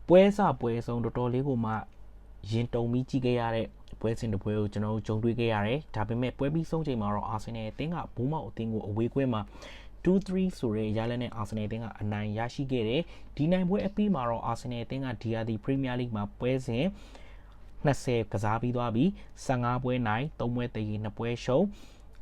ပွဲစားပွဲဆုံးတော်တော်လေးကိုမှရင်တုံပြီးကြည့်ခဲ့ရတဲ့ပွဲစဉ်တစ်ပွဲကိုကျွန်တော်တို့ကြုံတွေ့ခဲ့ရတယ်ဒါပေမဲ့ပွဲပြီးဆုံးချိန်မှာတော့အာဆင်နယ်အသင်းကဘိုးမောက်အသင်းကိုအဝေးကွင်းမှာ2-3ဆိုတဲ့ရလဒ်နဲ့အာဆင်နယ်အသင်းကအနိုင်ရရှိခဲ့တယ်ဒီနိုင်ပွဲအပြီးမှာတော့အာဆင်နယ်အသင်းကဒီယာဒီပရီးမီးယားလိဂ်မှာပွဲစဉ်20ကစားပြီးသွားပြီး15ပွဲနိုင်3ပွဲတည်2ပွဲရှုံး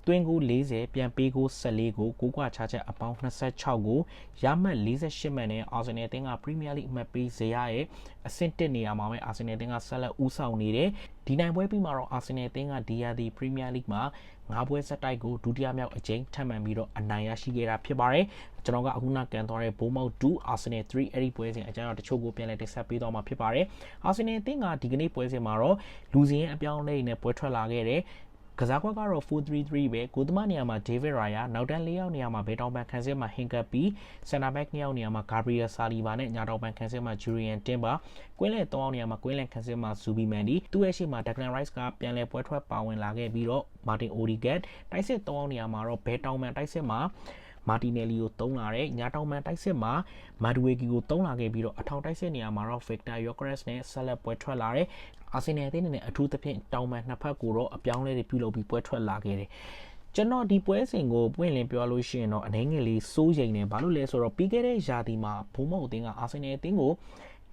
တွင်းကို40ပြန်ပေးကို14ကိုကိုကွာချချက်အပေါင်း26ကိုရမှတ်48မှတ်နဲ့အာဆင်နယ်အသင်းကပရီးမီးယားလိဂ်အမှတ်ပေးဇယားရဲ့အဆင့်1နေရာမှာပဲအာဆင်နယ်အသင်းကဆက်လက်ဦးဆောင်နေတယ်ဒီနိုင်ပွဲပြီးမှာတော့အာဆင်နယ်အသင်းကဒီယာဒီပရီးမီးယားလိဂ်မှာ9ပွဲဆက်တိုက်ကိုဒုတိယမြောက်အကြိမ်ထပ်မံပြီးတော့အနိုင်ရရှိခဲ့တာဖြစ်ပါတယ်ကျွန်တော်ကအခုနကန်သွားတဲ့ဘိုးမောက်2အာဆင်နယ်3အဲ့ဒီပွဲစဉ်အကြမ်းတော့တချို့ကိုပြန်လည်တင်ဆက်ပေးတော့မှာဖြစ်ပါတယ်အာဆင်နယ်အသင်းကဒီကနေ့ပွဲစဉ်မှာတော့လူစင်းရဲ့အပြောင်းအလဲနဲ့ပွဲထွက်လာခဲ့တယ်ကစားကွက်ကတော့ 4-3-3 ပဲကိုသမနေရာမှာ David Raya နောက်တန်း၄ယောက်နေရာမှာဘေတောင်ပန်ခန်းစစ်မှာ Hincapie Center Back 2ယောက်နေရာမှာ Gabriel Saliba နဲ့ညာတောင်ပန်ခန်းစစ်မှာ Julian Timber ကွင်းလယ်3ယောက်နေရာမှာကွင်းလယ်ခန်းစစ်မှာ Zubi Mendi သူ့ရဲ့ရှေ့မှာ Declan Rice ကပြန်လည်ပွဲထွက်ပါဝင်လာခဲ့ပြီးတော့ Martin Odegaard တိုက်စစ်3ယောက်နေရာမှာတော့ဘေတောင်ပန်တိုက်စစ်မှာမာတီနယ်လီကိုတုံးလာတဲ့ညာတောင်ပန်တိုက်စစ်မှာမာဒူဝေကီကိုတုံးလာခဲ့ပြီးတော့အထောင်တိုက်စစ်နေရာမှာတော့ Victor Gyökeres နဲ့ဆက်လက်ပွဲထွက်လာတဲ့အာဆင်နယ်အသင်းနဲ့အထူးသဖြင့်တောင်ပန်နှစ်ဖက်ကိုတော့အပြောင်းလဲတွေပြုလုပ်ပြီးပွဲထွက်လာခဲ့တယ်ကျွန်တော်ဒီပွဲစဉ်ကိုပွင့်လင်းပြောလို့ရှိရင်တော့အနေငယ်လေးစိုးရိမ်နေဘာလို့လဲဆိုတော့ပြီးခဲ့တဲ့ရာသီမှာဘုံမောက်အသင်းကအာဆင်နယ်အသင်းကို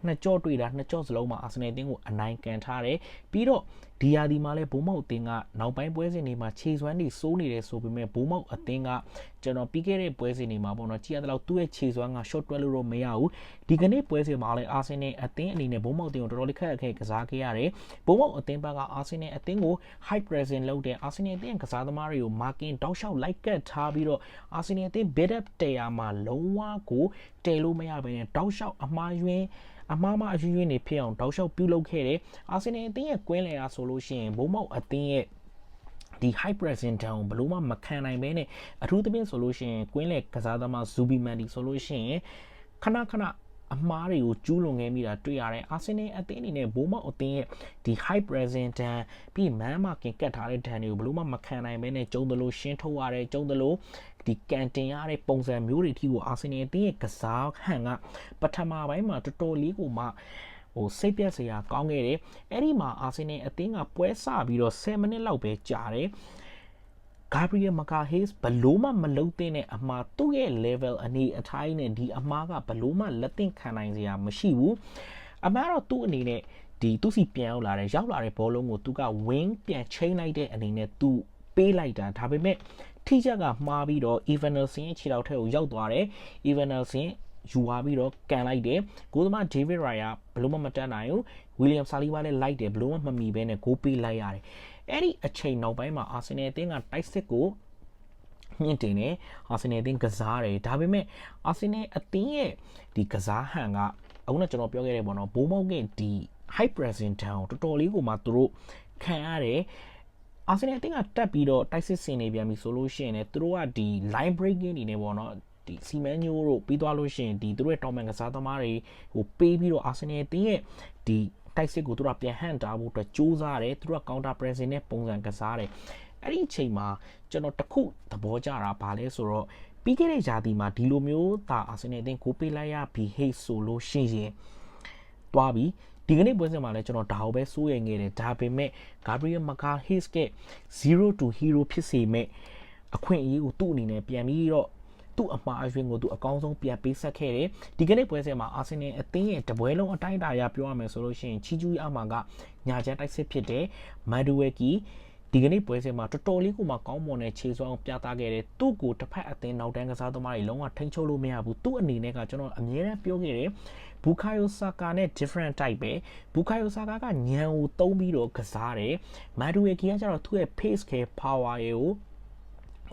နှစ်ကြော့တွေ့တာနှစ်ကြော့စလုံးမှာအာဆင်နယ်အသင်းကိုအနိုင်ကန်ထားတယ်ပြီးတော့ဒီယာဒီမှာလည်းဘိုးမောက်အသင်းကနောက်ပိုင်းပွဲစဉ်တွေမှာခြေစွမ်းတွေစိုးနေတယ်ဆိုပေမဲ့ဘိုးမောက်အသင်းကကျွန်တော်ပြီးခဲ့တဲ့ပွဲစဉ်တွေမှာပေါ့နော်ကြည့်ရတဲ့လောက်သူ့ရဲ့ခြေစွမ်းက short တွက်လို့တော့မရဘူးဒီကနေ့ပွဲစဉ်မှာလည်းအာဆင်နယ်အသင်းအနေနဲ့ဘိုးမောက်အသင်းကိုတော်တော်လေးခက်ခဲကစားခဲ့ရတယ်ဘိုးမောက်အသင်းဘက်ကအာဆင်နယ်အသင်းကို high pressing လုပ်တဲ့အာဆင်နယ်အသင်းကစားသမားတွေကို marking တောက်လျှောက်လိုက်ကတ်ထားပြီးတော့အာဆင်နယ်အသင်း build up တရာမှာလုံးဝကိုတဲလို့မရဘဲနဲ့တောက်လျှောက်အမှားယွင်းအမှားအယွင်းတွေဖြစ်အောင်တောက်လျှောက်ပြုလုပ်ခဲ့တယ်အာဆင်နယ်အသင်းရဲ့ကွင်းလယ်အားဆိုလို့ရှိရင်ဘိုးမောက်အသင်းရဲ့ဒီ high pressing down ဘလို့မှမခံနိုင်ဘဲနဲ့အထူးသဖြင့်ဆိုလို့ရှိရင်ကွင်းလယ်ကစားသမား Zubi Mendi ဆိုလို့ရှိရင်ခဏအမှားတွေကိုကျူးလွန်ခဲ့မိတာတွေ့ရတယ်အာဆင်နယ်အသင်းအနေနဲ့ဘိုးမောက်အသင်းရဲ့ဒီ high pressing down ပြီးမန်းမာကင်ကတ်ထားတဲ့ဒဏ်တွေကိုဘလို့မှမခံနိုင်ဘဲနဲ့ကျုံတယ်လို့ရှင်းထုတ်ရတယ်ကျုံတယ်လို့ဒီကန်တင်ရတဲ့ပုံစံမျိုးတွေအထိကိုအာဆင်နယ်အသင်းရဲ့ကစားဟန်ကပထမပိုင်းမှာတော်တော်လေးကိုမှစိတ်ပြတ်စရာကောင်းခဲ့တယ်အဲ့ဒီမှာအာဆင်နယ်အသင်းကပွဲစပြီးတော့10မိနစ်လောက်ပဲကြာတယ်Gabriel Magalhaes ဘလို့မှမလုံတဲ့အမှားသူ့ရဲ့ level အနေအထိုင်းနဲ့ဒီအမှားကဘလို့မှလက်သင့်ခံနိုင်စရာမရှိဘူးအမှားတော့သူ့အနေနဲ့ဒီသူ့စီပြန်ရောက်လာတဲ့ဘောလုံးကိုသူက wing ပြန်ချိန်လိုက်တဲ့အနေနဲ့သူပေးလိုက်တာဒါပေမဲ့ထိချက်ကမှားပြီးတော့ Evanilson ရဲ့ခြေထောက်ထဲကိုရောက်သွားတယ် Evanilson ယူသွားပြီးတော့ကန်လိုက်တယ်ဂိုးသမား David Raya ဘလို့မှမတက်နိုင်ဘူး William Saliba လည်းလိုက်တယ်ဘလို့မှမမီဘဲနဲ့ဂိုးပေးလိုက်ရတယ်အဲ့ဒီအချိန်နောက်ပိုင်းမှာအာဆင်နယ်အသင်းကတိုက်စစ်ကိုမြင့်တင်တယ်အာဆင်နယ်အသင်းကစားတယ်ဒါပေမဲ့အာဆင်နယ်အသင်းရဲ့ဒီကစားဟန်ကအခုနကျွန်တော်ပြောခဲ့တယ်ပေါ့နော်ဘိုးမောက်ကဒီ high pressing down တော်တော်လေးကိုမှသူတို့ခံရတယ်အာဆင်နယ်အသင်းကတက်ပြီးတော့တိုက်စစ်ဆင်နေပြန်ပြီဆိုလို့ရှိရင်လည်းသူတို့ကဒီ line breaking အနေနဲ့ပေါ့နော်ဒီစီမန်ညိုတို့ပြီးသွားလို့ရှိရင်ဒီသူတို့ရဲ့တောင်ပန်ကစားသမားတွေဟိုပေးပြီးတော့အာဆင်နယ်အသင်းရဲ့ဒီတိုက်စစ်ကိုသူတို့ပြန်ဟန်တာဖို့အတွက်စူးစမ်းတယ်သူတို့က counter pressing နဲ့ပုံစံကစားတယ်အဲ့ဒီအချိန်မှာကျွန်တော်တခုသဘောကျတာဗာလဲဆိုတော့ပြီးခဲ့တဲ့ဂျာတီမှာဒီလိုမျိုးသာအာဆင်နယ်အသင်းကိုပေးလိုက်ရပြီးဟိတ်ဆိုလို့ရှိရင်တွားပြီးဒီကနေ့ပွဲစဉ်မှာလည်းကျွန်တော်ဒါကိုပဲစိုးရိမ်နေတယ်ဒါပေမဲ့ Gabriel Magalhaes က0 to hero ဖြစ်စေမဲ့အခွင့်အရေးကိုသူ့အနေနဲ့ပြန်ပြီးတော့သူ့အမှားအယွင်းကိုသူအကောင်းဆုံးပြန်ပေးဆက်ခဲ့တယ်ဒီကနေ့ပွဲစဉ်မှာအာဆင်နယ်အသင်းရဲ့တပွဲလုံးအတိုင်းအတာအရပြောရမယ်ဆိုလို့ရှိရင်ချီကျူးအမှားကညာချမ်းတိုက်စစ်ဖြစ်တဲ့မာဒူဝဲကီဒီကနေ့ပွဲစဉ်မှာတော်တော်လေးကိုမှကောင်းမွန်တဲ့ခြေစွမ်းပြသခဲ့တယ်သူ့ကိုတစ်ဖက်အသင်းနောက်တန်းကစားသမားတွေလုံးဝထိန်းချုပ်လို့မရဘူးသူ့အနေနဲ့ကကျွန်တော်အမြဲတမ်းပြောခဲ့တယ်ဘူကာယိုဆာကာနဲ့ different type ပဲဘူကာယိုဆာကာကညံကိုတုံးပြီးတော့ကစားတယ်မာဒူဝဲကီကကျတော့သူ့ရဲ့ pace ခဲ power ကိ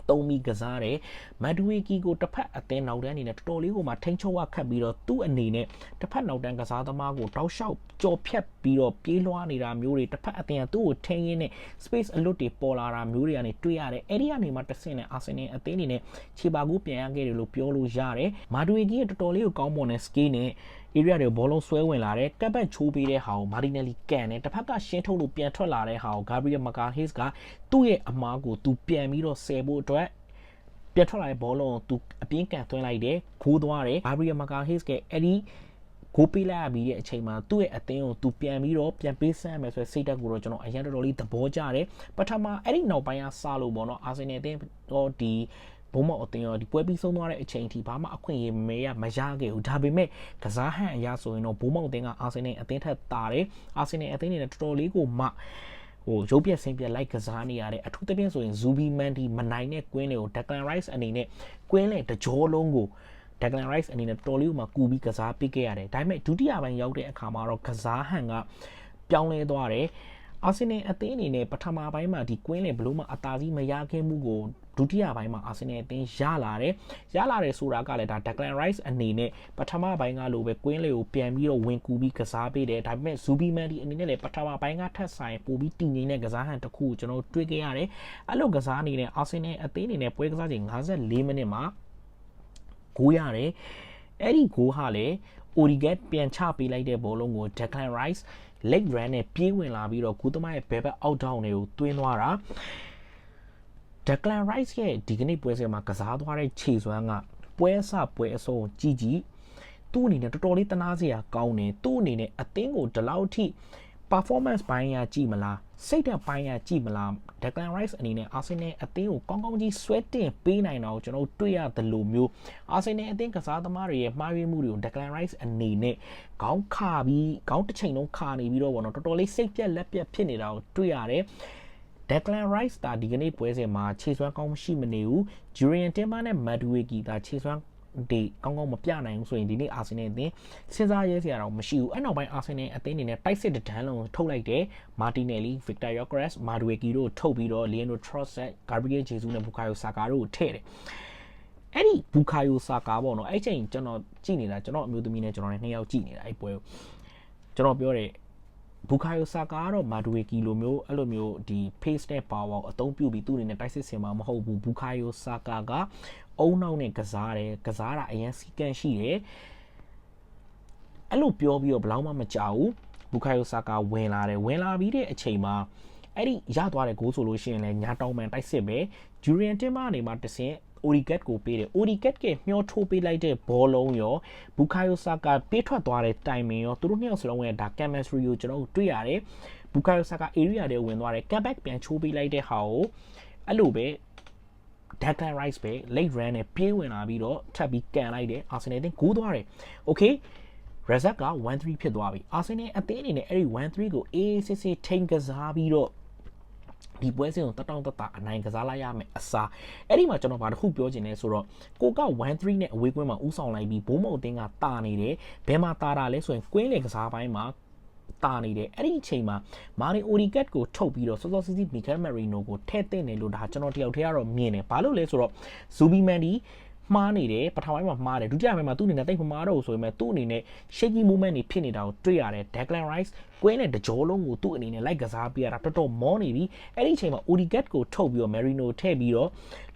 ုတုံးပြီးကစားတယ်မတ်ဒူဝီကီကိုတစ်ဖက်အသင်းနောက်တန်းအနေနဲ့တော်တော်လေးကိုမှထိန်းချုပ်ရခတ်ပြီးတော့သူ့အနေနဲ့တစ်ဖက်နောက်တန်းကစားသမားကိုတောက်လျှောက်ကြော်ဖြတ်ပြီးတော့ပြေးလွှားနေတာမျိုးတွေတစ်ဖက်အသင်းကသူ့ကိုထိန်းရင်းနဲ့ space အလွတ်တွေပေါ်လာတာမျိုးတွေကနေတွေ့ရတယ်အဲ့ဒီကနေမှတစ်ဆင့်နဲ့အာဆင်နယ်အသင်းအနေနဲ့ခြေပါကူးပြန်ရခဲ့တယ်လို့ပြောလို့ရတယ်မာဒူဝီကီကတော်တော်လေးကိုကောင်းမွန်တဲ့ skill နဲ့ area တွေဘောလုံးဆွဲဝင်လာတယ်ကပ်ပတ်ချိုးပေးတဲ့ဟာကိုမာဒီနယ်လီကန်တယ်တစ်ဖက်ကရှင်းထုတ်လို့ပြန်ထွက်လာတဲ့ဟာကို Gabriel Magalhaes ကသူ့ရဲ့အမားကိုသူပြန်ပြီးတော့ဆယ်ဖို့အတွက်ပြန်ထွက်လာတဲ့ဘောလုံးကိုသူအပြင်းကန်သွင်းလိုက်တယ်ခိုးသွားတယ် Gabriel Magalhaes ကအဲ့ဒီ ကိုပေးလိုက်ရပြီးတဲ့အချိန်မှာသူ့ရဲ့အသင်းကိုသူပြန်ပြီးတော့ပြန်ပေးဆန်းမယ်ဆိုတဲ့စိတ်ဓာတ်ကိုတော့ကျွန်တော်အရင်တော်တော်လေးသဘောကျတယ်ပထမအဲ့ဒီနောက်ပိုင်းကစလို့ပေါ့နော်အာဆင်နယ်အသင်းတော့ဒီဘုံမောက်အသင်းရောဒီပွဲပြီးဆုံးသွားတဲ့အချိန်အထိဘာမှအခွင့်အရေးမရခဲ့ဘူးဒါပေမဲ့ကစားဟန်အရာဆိုရင်တော့ဘုံမောက်အသင်းကအာဆင်နယ်အသင်းထက်တာတယ်အာဆင်နယ်အသင်းနဲ့တော်တော်လေးကိုမှရုပ်ပြက်ဆင်းပြက်လိုက်ကစားနေရတယ်အထူးသဖြင့်ဆိုရင်ဇူဘီမန်ဒီမနိုင်တဲ့ကွင်းတွေကိုဒက်ကန်ရိုက်စ်အနေနဲ့ကွင်းလေတကြောလုံးကိုဒက်ကန်ရိုက်စ်အနေနဲ့တော်လေးကိုမှကူပြီးကစားပေးခဲ့ရတယ်ဒါပေမဲ့ဒုတိယပိုင်းရောက်တဲ့အခါမှာတော့ကစားဟန်ကပြောင်းလဲသွားတယ်အာဆင်နယ်အသင်းအနေနဲ့ပထမပိုင်းမှာဒီကွင်းလေဘလို့မှအသာစီးမရခဲ့မှုကိုဒုတိယပိုင်းမှာအာဆင်နယ်အသင်းရလာတယ်ဆိုတာကလည်းဒါဒက်ကန်ရိုက်စ်အနေနဲ့ပထမပိုင်းကလိုပဲကွင်းလေကိုပြန်ပြီးတော့ဝင်ကူပြီးကစားပေးတယ်ဒါပေမဲ့ဇူဘီမန်ဒီအနေနဲ့လည်းပထမပိုင်းကထက်ဆိုင်ပိုပြီးတည်ငြိမ်တဲ့ကစားဟန်တစ်ခုကိုကျွန်တော်တွေ့ခဲ့ရတယ်အဲ့လိုကစားနေတဲ့အာဆင်နယ်အသင်းအနေနဲ့ပွဲကစားချိန်54မိနစ်မှာဂိုးရတယ်အဲ့ဒီဂိုးဟာလေအိုရီဂက်ပြန်ချပေးလိုက်တဲ့ဘောလုံးကိုဒက်ကန်ရိုက်စ်leg run နဲ့ပြေးဝင်လာပြီးတော့ဂူသမားရဲ့ဘယ်ဘက်အောက်ဒေါင်းတွေကိုတွင်းသွားတာဒက်ကန်ရိုက်စ်ရဲ့ဒီကနေ့ပွဲစဉ်မှာကစားသွားတဲ့ခြေစွမ်းကပွဲအဆုံးကြည့်သူ့အနေနဲ့တော်တော်လေးတနာစရာကောင်းတယ်သူ့အနေနဲ့အသင်းကိုဒီလောက်ထိ performance ပိုင်းရကြည့်မလားစိတ်ဓာတ်ပိုင်းရကြည့်မလားဒက်ကန်ရိုက်စ်အနေနဲ့အာဆင်နယ်အသင်းကိုကောင်းကောင်းကြီးဆွဲတင်ပေးနိုင်တာကိုကျွန်တော်တွေ့ရတယ်လို့မျိုးအာဆင်နယ်အသင်းကစားသမားတွေရဲ့မှားယွင်းမှုတွေကိုဒက်ကန်ရိုက်စ်အနေနဲ့ခေါင်းခါပြီးခေါင်းတစ်ချိန်လုံးခါနေပြီးတော့ပေါ့နော်တော်တော်လေးစိတ်ပြက်လက်ပြက်ဖြစ်နေတာကိုတွေ့ရတယ်ဒက်ကန်ရိုက်စ်တာဒီကနေ့ပွဲစဉ်မှာခြေစွမ်းကောင်းမရှိမနေဘူးဂျူရီယန်တင်မာနဲ့မက်ဒူဝေကီတာခြေစွမ်းဒီကောင်းမပြနိုင်ဘူးဆိုရင်ဒီနေ့အာဆင်နယ်အသင်းစဉ်းစားရဲစရာတော့မရှိဘူးအဲ့နောက်ပိုင်းအာဆင်နယ်အသင်းအနေနဲ့တိုက်စစ်တန်းလုံးထုတ်လိုက်တယ်မာတီနယ်လီဗစ်တာယောကရက်စ်မာဒူဝေကီတို့ထုတ်ပြီးတော့လီယန်ဒိုထရော့ဆက်ဂါဘရီယယ်ဂျေဇူးနဲ့ဘူကာယိုဆာကာတို့ကိုထည့်တယ်အဲ့ဒီဘူကာယိုဆာကာပေါ့နော်အဲ့ချိန်ကျွန်တော်ကြည့်နေတာကျွန်တော်အမျိုးသမီးနဲ့ကျွန်တော်နဲ့နှစ်ယောက်ကြည့်နေတာအဲ့ပွဲကိုကျွန်တော်ပြောတယ်ဘူကာယိုဆာကာကတော့မာဒူဝေကီလိုမျိုးအဲ့လိုမျိုးဒီ pace နဲ့ power ကိုအသုံးပြုပြီးသူ့အနေနဲ့တိုက်စစ်ဆင်မှာမဟုတ်ဘူးဘူကာယိုဆာကာကအုံနောက်နဲ့ကစားတာအရင်စီကန့်ရှိတယ်အဲ့လိုပြောပြီးတော့ဘလောက်မှမကြောက်ဘူးဘူကာယိုဆာကာဝင်လာပြီးတဲ့အချိန်မှာအဲ့ဒီရသွားတဲ့ဂိုးဆိုလို့ရှိရင်လည်းညာတောင်ပန်တိုက်စစ်ပဲဂျူရီယန်တင်မာနေမှာတဆင့်အိုရီဂက်ကိုပေးတယ်အိုရီဂက်ကမျောထိုးပေးလိုက်တဲ့ဘောလုံးရောဘူကာယိုဆာကာပေးထွက်သွားတဲ့တိုင်မင်ရောသူတို့နှစ်ယောက်စလုံးရဲ့ဒါကမ်မက်စထရီကိုကျွန်တော်တို့တွေ့ရတယ်ဘူကာယိုဆာကာ area တွေဝင်သွားတယ်ကမ်ဘက်ပြန်ချိုးပေးလိုက်တဲ့ဟာကိုအဲ့လိုပဲဒက်ကန်ရိုက်စ်ပဲ late run နဲ့ပြေးဝင်လာပြီးတော့ထပ်ပြီးကန်လိုက်တယ်အာဆင်နယ်အသင်းဂိုးသွားတယ်โอเคresult က 1-3 ဖြစ်သွားပြီအာဆင်နယ်အသင်းအနေနဲ့အဲ့ဒီ 1-3 ကိုအေးစစ်စစ်ထိန်ကစားပြီးတော့ဒီပွဲစဉ်ကိုတတောင်းတတအနိုင်ကစားလိုက်ရမယ်အစားအဲ့ဒီမှာကျွန်တော်ဘာတစ်ခုပြောချင်လဲဆိုတော့ကိုက 1-3 နဲ့အဝေးကွင်းမှာဥဆောင်လိုက်ပြီးဘိုးမုံအသင်းကတာနေတယ်ဘယ်မှာတာတာလဲဆိုရင်ကွင်းလေကစားပိုင်းမှာတာနေတယ်အဲ့ဒီအချိန်မှာမာရီအိုရီကက်ကိုထုတ်ပြီးတော့စောစောစီးစီးမီကယ်မရီနိုကိုထည့်တင်တယ်လို့ဒါကျွန်တော်တယောက်တည်းကတော့မြင်တယ်ဘာလို့လဲဆိုတော့ဇူဘီမန်ဒီမှားနေတယ်ပထမပိုင်းမှာမှားတယ်ဒုတိယပိုင်းမှာသူ့အနေနဲ့တိတ်မမှားတော့ဆိုပေမဲ့သူ့အနေနဲ့ shaky movement တွေဖြစ်နေတာကိုတွေ့ရတယ်ဒက်ကန်ရိုက်စ်ကွင်းနဲ့တကြောလုံးကိုသူ့အနေနဲ့လိုက်ကစားပြရတာတော်တော်မောနေပြီအဲ့ဒီအချိန်မှာ Odegaard ကိုထုတ်ပြီးတော့ Merino ထည့်ပြီးတော့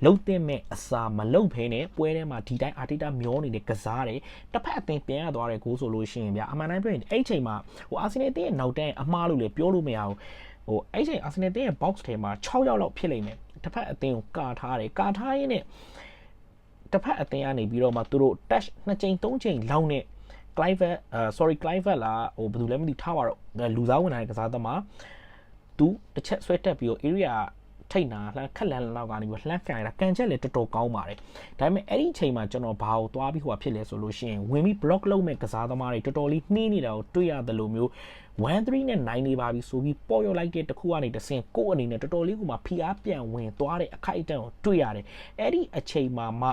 လုံတဲ့မဲ့အစာမလုံဖဲနဲ့ပွဲထဲမှာဒီတိုင်း Arteta မျောနေတဲ့ကစားတယ်တစ်ဖက်အသင်းပြန်ရသွားတဲ့ဂိုးဆိုလို့ရှိရင်ဗျာအမှန်တိုင်းပြောရင်အဲ့ဒီအချိန်မှာအာဆင်နယ်အသင်းရဲ့နောက်တန်းအမှားလို့လည်းပြောလို့မရဘူးအဲ့ဒီအချိန်အာဆင်နယ်အသင်းရဲ့ box ထဲမှာ6ယောက်လောက်ဖြစ်လိမ့်မယ်တစ်ဖက်အသင်းကိုကာထားရင်းနဲ့တစ်ဖက်အသင်းကနေပြီးတော့မှသူတို့ touch 2ချိန်3ချိန်လောက်နဲ့Clive လားဘယ်သူလဲမသိထားပါတော့လူစားဝင်လာတဲ့ကစားသမားသူတစ်ချက်ဆွဲတက်ပြီးတော့ area ထိတ်နာလှမ်းခက်လန်းလောက်ကနေပြီးလှမ်းကန်ရတာကန်ချက်လည်းတော်တော်ကောင်းပါတယ်ဒါပေမဲ့အဲ့ဒီအချိန်မှာကျွန်တော်ဘာကိုသွားပြီးဟိုဖြစ်လဲဆိုလို့ရှိရင်ဝင်ပြီး block လုပ်မဲ့ကစားသမားတွေတော်တော်လေးနှီးနေတာကိုတွေ့ရတယ်လို့မျိုး1-3 နဲ့9နေပါပြီဆိုပြီးပေါ်ရောက်လိုက်တဲ့တခုကနေတဆင့်ကိုယ့်အနေနဲ့တော်တော်လေးကိုမှဖိအားပြန်ဝင်သွားတဲ့အခိုက်အတန့်ကိုတွေ့ရတယ်အဲ့ဒီအချိန်မှာမ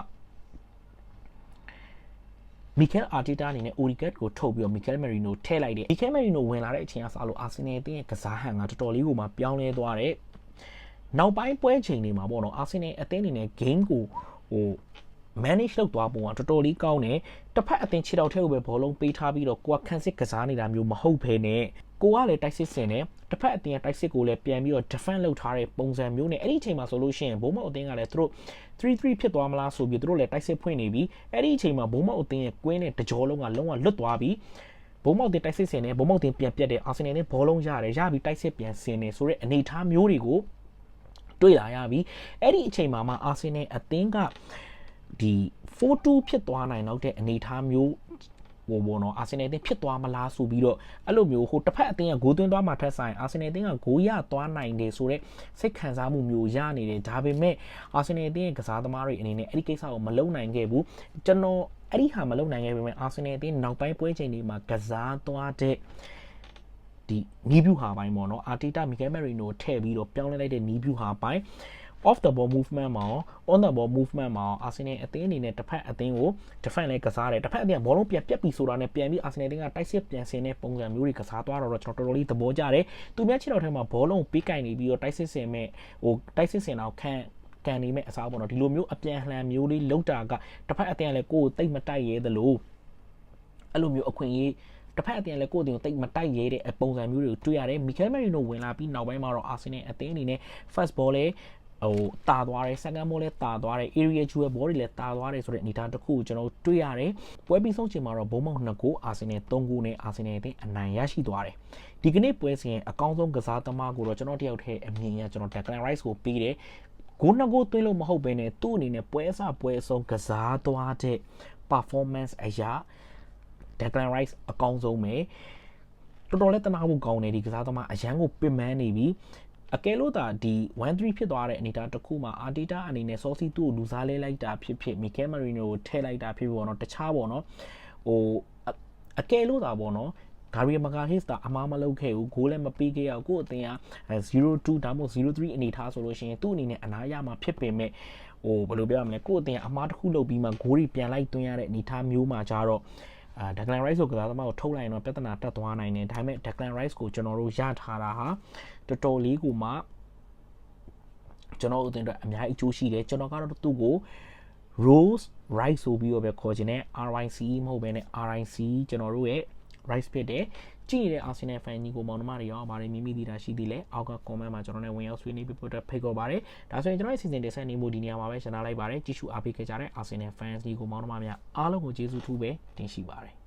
ှမီကယ်အာတီတာအနေနဲ့ Odegaard ကိုထုတ်ပြီးတော့ Mikel Merino ထည့်လိုက်တယ် Mikel Merino ဝင်လာတဲ့အချိန်ကစလို့အာဆင်နယ်အသင်းရဲ့ကစားဟန်ကတော်တော်လေးကိုမှပြောင်းလဲသွားတယ်နောက်ပိုင်းပွဲချိန်တွေမှာပေါ့နော်အာဆင်နယ်အသင်းအနေနဲ့ game ကိုmanage လုပ်သွားပုံကတော်တော်လေးကောင်းတယ်တစ်ဖက်အသင်းခြေထောက်ထဲကိုပဲဘောလုံးပေးထားပြီးတော့ကိုကခန်းစစ်ကစားနေတာမျိုးမဟုတ်ဘဲနဲ့ကိုကလည်းတိုက်စစ်ဆင်တယ်တစ်ဖက်အသင်းကတိုက်စစ်ကိုလည်းပြန်ပြီးတော့ defend လုပ်ထားတဲ့ပုံစံမျိုးနဲ့အဲ့ဒီအချိန်မှာဆိုလို့ရှိရင်ဘုံမောက်အသင်းကလည်းသူတို့3-3 ဖြစ်သွားမလားဆိုပြီးသူတို့လည်းတိုက်စစ်ဖွင့်နေပြီအဲ့ဒီအချိန်မှာဘုံမောက်အသင်းရဲ့ကွင်းနဲ့တကြောလုံးကလုံးဝလွတ်သွားပြီဘုံမောက်တင်တိုက်စစ်ဆင်တယ်ဘုံမောက်တင်ပြန်ပြတ်တယ်အာဆင်နယ်နဲ့ဘောလုံးရတယ်ရပြီးတိုက်စစ်ပြန်ဆင်တယ်ဆိုတဲ့အနေအထားမျိုးတွေကိုတွေ့လာရပြီအဲ့ဒီအချိန်မှာမှအာဆင်နယ်အသင်းကဒီ 4-2 ဖြစ်သွားနိုင်တော့တဲ့အနေအထားမျိုး ဟိုဘောနော်အာဆင်နယ်အသင်းဖြစ်သွားမလားဆိုပြီးတော့အဲ့လိုမျိုးဟိုတစ်ဖက်အသင်းကဂိုးသွင်းသွားမှထက်ဆိုင်အာဆင်နယ်အသင်းကဂိုးရသွားနိုင်တယ်ဆိုတော့စိတ်ခံစားမှုမျိုးရနေတယ်ဒါပေမဲ့အာဆင်နယ်အသင်းရဲ့ကစားသမားတွေအနေနဲ့အဲ့ဒီကိစ္စကိုမလုပ်နိုင်ခဲ့ဘူးကျွန်တော်အဲ့ဒီဟာမလုပ်နိုင်ခဲ့ပေမဲ့အာဆင်နယ်အသင်းနောက်ပိုင်းပွဲချိန်တွေမှာကစားသွားတဲ့ဒီနီးဗျူဟာပိုင်းပေါ့နော်အာတီတာမီဂဲမယ်ရီနိုထည့်ပြီးတော့ပြောင်းလဲလိုက်တဲ့နီးဗျူဟာပိုင်းoff the ball movement မှာ on the ball movement မှာအာဆင်နယ်အသင်းအနေနဲ့တစ်ဖက်အသင်းကို defend လဲကစားတယ်တစ်ဖက်အသင်းကဘောလုံးပြန်ပြတ်ပြီးဆိုတာနဲ့ပြန်ပြီးအာဆင်နယ်အသင်းကတိုက်စစ်ပြန်ဆင်တဲ့ပုံစံမျိုးတွေကစားသွားတော့ကျွန်တော်တော်တော်လေးသဘောကျတယ်သူများခြေတော်ထဲမှာဘောလုံးပေးကင်နေပြီးတော့တိုက်စစ်ဆင်မဲ့ဟိုတိုက်စစ်ဆင်တော့ကန်နေမဲ့အစားပေါ့နော်ဒီလိုမျိုးအပြန်လှန်မျိုးလေးလောက်တာကတစ်ဖက်အသင်းကလည်းကိုယ်ကိုတိတ်မတိုက်ရဲသလိုအဲ့လိုမျိုးအခွင့်အရေးတစ်ဖက်အသင်းလည်းကိုယ့်အသင်းကိုတိတ်မတိုက်ရဲတဲ့ပုံစံမျိုးတွေကိုတွေ့ရတယ်မီကယ်မယ်ရီနိုဝင်လာပြီးနောက်ပိုင်းမှာတော့အာဆင်နယ်အသင်းအနေနဲ့ first ball လဲဟိုတာသွားတယ် second ball လဲတာသွားတယ် area jewel ball တွေလည်းတာသွားတယ်ဆိုတဲ့အနေအထားတစ်ခုကိုကျွန်တော်တွေ့ရတယ်ပွဲပြီးဆုံးချိန်မှာတော့ဘုံမောက်2ဂိုးအာဆင်နယ်3ဂိုးနဲ့အာဆင်နယ်အသင်းအနိုင်ရရှိသွားတယ်ဒီကနေ့ပွဲစဉ်အကောင်းဆုံးကစားသမားကိုတော့ကျွန်တော်တယောက်တည်းအမြင်ရကျွန်တော် Declan Rice ကိုပေးတယ်ဂိုး2ဂိုးသွင်းလို့မဟုတ်ဘဲနဲ့သူ့အနေနဲ့ပွဲအစပွဲအဆုံးကစားသွားတဲ့ performance အရာDeclan Rice အကောင်းဆုံးပဲတော်တော်လေးတနာဖို့ကောင်းတယ်ဒီကစားသမားအရန်ကိုပင်ပန်းနေပြီအကယ်လို့ဒါဒီ 1-3 ဖြစ်သွားတဲ့အနေအထားတစ်ခုမှာအာတီတာအနေနဲ့စောစီတူကိုလူစားလဲလိုက်တာဖြစ်ဖြစ်မီကယ်မရီနိုကိုထည့်လိုက်တာဖြစ်ဖြစ်ပေါ့နော်တခြားပေါ့နော်ဟိုအကယ်လို့ဒါပေါ့နော်ဂါရီယယ်မကာဟစ်တာအမားမလုပ်ခဲ့ဘူးဂိုးလည်းမပေးခဲ့ရဘူးကိုယ့်အသင်းက0-2ဒါမှမဟုတ်0-3အနေထားဆိုလို့ရှိရင်သူ့အနေနဲ့အနားရမှာဖြစ်ပေမဲ့ဟိုဘယ်လိုပြောရမလဲကိုယ့်အသင်းကအမားတစ်ခုလုပ်ပြီးမှဂိုးတွေပြန်လိုက်သွင်းရတဲ့အနေထားမျိုးမှာကြတော့Declan Rice ကိုကစားသမားကိုထုတ်လိုက်ရင်တော့ပြဿနာတက်သွားနိုင်တယ်ဒါပေမဲ့ Declan Rice ကိုကျွန်တော်တို့ရထားတာဟာတော်တော်လေးကိုမှကျွန်တော်တို့အသင်းအတွက်အများကြီးအကျိုးရှိတယ်ကျွန်တော်ကတော့သူ့ကို Rose Rice ဆိုပြီးတော့ပဲခေါ်ခြင်းနဲ့ RIC မဟုတ်ဘဲနဲ့ RIC ကျွန်တော်တို့ရဲ့ Rice ဖြစ်တယ်ကြည့်နေတဲ့ Arsenal fan ကြီးကိုမောင်နှမတွေရောဗာတွေမိမိသေးတာရှိသေးလဲအောက်က comment မှာကျွန်တော်နဲ့ဝင်ရောက်ဆွေးနွေးပြဖို့အတွက်ဖိတ်ခေါ်ပါတယ်ဒါဆိုရင်ကျွန်တော်ရဲ့ season တင်ဆက်နေမှုဒီနေရာမှာပဲရှင်းထားလိုက်ပါတယ်ကြည့်ရှုအားပေးခဲ့ကြတဲ့ Arsenal fans ကြီးကိုမောင်နှမများအားလုံးကိုကျေးဇူးထူးပဲတင်ရှိပါတယ်